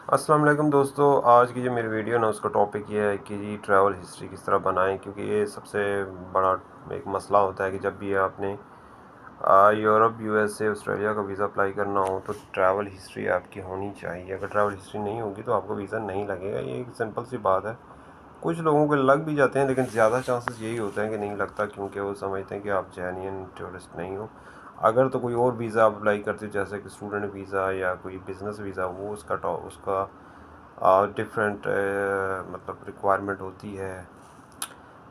السلام علیکم دوستو، آج کی جو میری ویڈیو نا اس کا ٹاپک یہ ہے کہ جی ٹریول ہسٹری کس طرح بنائیں، کیونکہ یہ سب سے بڑا ایک مسئلہ ہوتا ہے کہ جب بھی آپ نے Europe, U S A, Australia کا ویزا اپلائی کرنا ہو تو ٹریول ہسٹری آپ کی ہونی چاہیے۔ اگر ٹریول ہسٹری نہیں ہوگی تو آپ کو ویزا نہیں لگے گا۔ یہ ایک سمپل سی بات ہے۔ کچھ لوگوں کے لگ بھی جاتے ہیں لیکن زیادہ چانسز یہی ہوتا ہے کہ نہیں لگتا، کیونکہ وہ سمجھتے ہیں کہ آپ جینین ٹورسٹ نہیں ہو۔ اگر تو کوئی اور ویزا اپلائی کرتے جیسے کہ اسٹوڈنٹ ویزا یا کوئی بزنس ویزا، وہ اس کا ڈفرینٹ مطلب ریکوائرمنٹ ہوتی ہے۔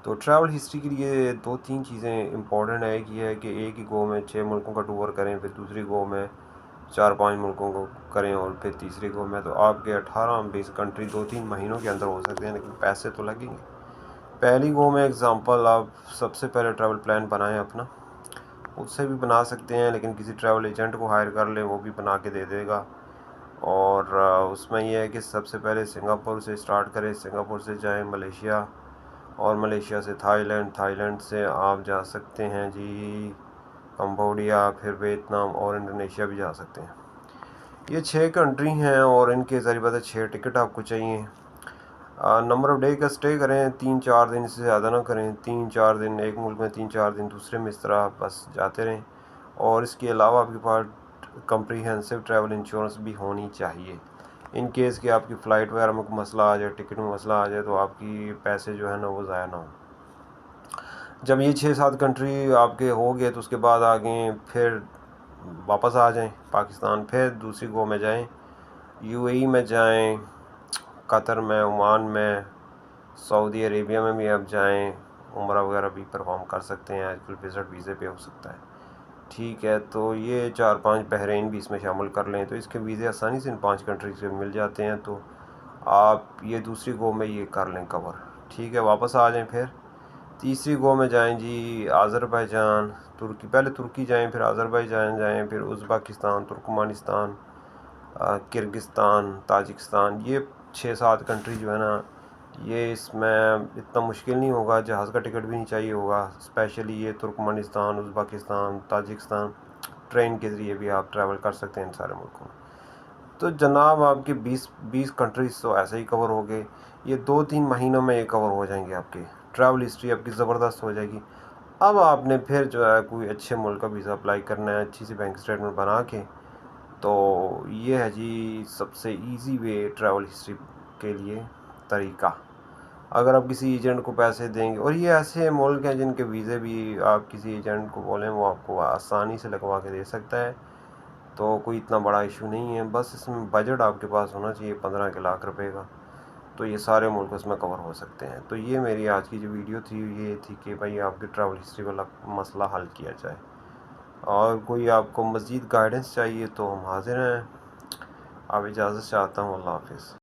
تو ٹریول ہسٹری کے لیے دو تین چیزیں امپورٹنٹ ہے۔ ایک یہ ہے کہ ایک ہی گو میں 6 ملکوں کا ٹور کریں، پھر دوسری گو میں 4-5 ملکوں کو کریں، اور پھر تیسری گو میں تو آپ کے 18-20 کنٹری 2-3 مہینوں کے اندر ہو سکتے ہیں، لیکن پیسے تو لگیں گے۔ پہلی گو میں اگزامپل آپ سب سے پہلے ٹریول پلان بنائیں اپنا، اس سے بھی بنا سکتے ہیں لیکن کسی ٹریول ایجنٹ کو ہائر کر لیں، وہ بھی بنا کے دے دے گا۔ اور اس میں یہ ہے کہ سب سے پہلے سنگاپور سے سٹارٹ کریں، سنگاپور سے جائیں ملیشیا، اور ملیشیا سے تھائی لینڈ، تھائی لینڈ سے آپ جا سکتے ہیں جی کمبوڈیا، پھر ویتنام اور انڈونیشیا بھی جا سکتے ہیں۔ یہ 6 کنٹری ہیں اور ان کے ذریعے بتا 6 ٹکٹ آپ کو چاہیے۔ نمبر آف ڈے کا اسٹے کریں، 3-4 دن سے زیادہ نہ کریں۔ 3-4 دن ایک ملک میں، 3-4 دن دوسرے میں، اس طرح بس جاتے رہیں۔ اور اس کے علاوہ آپ کے پاس کمپریہنسو ٹریول انشورنس بھی ہونی چاہیے، ان کیس کہ آپ کی فلائٹ وغیرہ میں کوئی مسئلہ آ جائے، ٹکٹ میں مسئلہ آ جائے تو آپ کی پیسے جو ہے نا وہ ضائع نہ ہوں۔ جب یہ 6-7 کنٹری آپ کے ہو گئے تو اس کے بعد آگے پھر واپس آ جائیں پاکستان، پھر دوسری گو میں جائیں، یو اے ای میں جائیں، قطر میں، عمان میں، سعودی عربیہ میں بھی آپ جائیں، عمرہ وغیرہ بھی پرفارم کر سکتے ہیں، آج کل وزٹ ویزے پہ ہو سکتا ہے۔ ٹھیک ہے، تو یہ 4-5 بحرین بھی اس میں شامل کر لیں تو اس کے ویزے آسانی سے ان 5 کنٹری سے مل جاتے ہیں، تو آپ یہ دوسری گو میں یہ کر لیں کور۔ ٹھیک ہے، واپس آ جائیں، پھر تیسری گو میں جائیں جی آذربائیجان، ترکی، پہلے ترکی جائیں، پھر آذربائیجان جائیں، پھر ازبکستان، ترکمانستان، کرگستان، تاجکستان۔ یہ 6-7 کنٹری جو ہے نا، یہ اس میں اتنا مشکل نہیں ہوگا، جہاز کا ٹکٹ بھی نہیں چاہیے ہوگا۔ اسپیشلی یہ ترکمانستان، ازبکستان، تاجکستان، ٹرین کے ذریعے بھی آپ ٹریول کر سکتے ہیں ان سارے ملکوں میں۔ تو جناب آپ کے 20 کنٹریز تو ایسے ہی کور ہو گئے۔ یہ 2-3 مہینوں میں یہ کور ہو جائیں گے، آپ کے ٹریول ہسٹری آپ کی زبردست ہو جائے گی۔ اب آپ نے پھر جو ہے کوئی اچھے ملک کا ویزا اپلائی کرنا ہے، اچھی سی بینک اسٹیٹمنٹ بنا کے، تو یہ ہے جی سب سے ایزی وے ٹریول ہسٹری کے لیے طریقہ۔ اگر آپ کسی ایجنٹ کو پیسے دیں گے، اور یہ ایسے ملک ہیں جن کے ویزے بھی آپ کسی ایجنٹ کو بولیں وہ آپ کو آسانی سے لگوا کے دے سکتا ہے، تو کوئی اتنا بڑا ایشو نہیں ہے۔ بس اس میں بجٹ آپ کے پاس ہونا چاہیے 15 لاکھ روپے کا، تو یہ سارے ملک اس میں کور ہو سکتے ہیں۔ تو یہ میری آج کی جو ویڈیو تھی یہ تھی کہ بھائی آپ کی ٹریول ہسٹری والا مسئلہ حل کیا جائے، اور کوئی آپ کو مزید گائیڈنس چاہیے تو ہم حاضر ہیں۔ آپ اجازت چاہتا ہوں، اللہ حافظ۔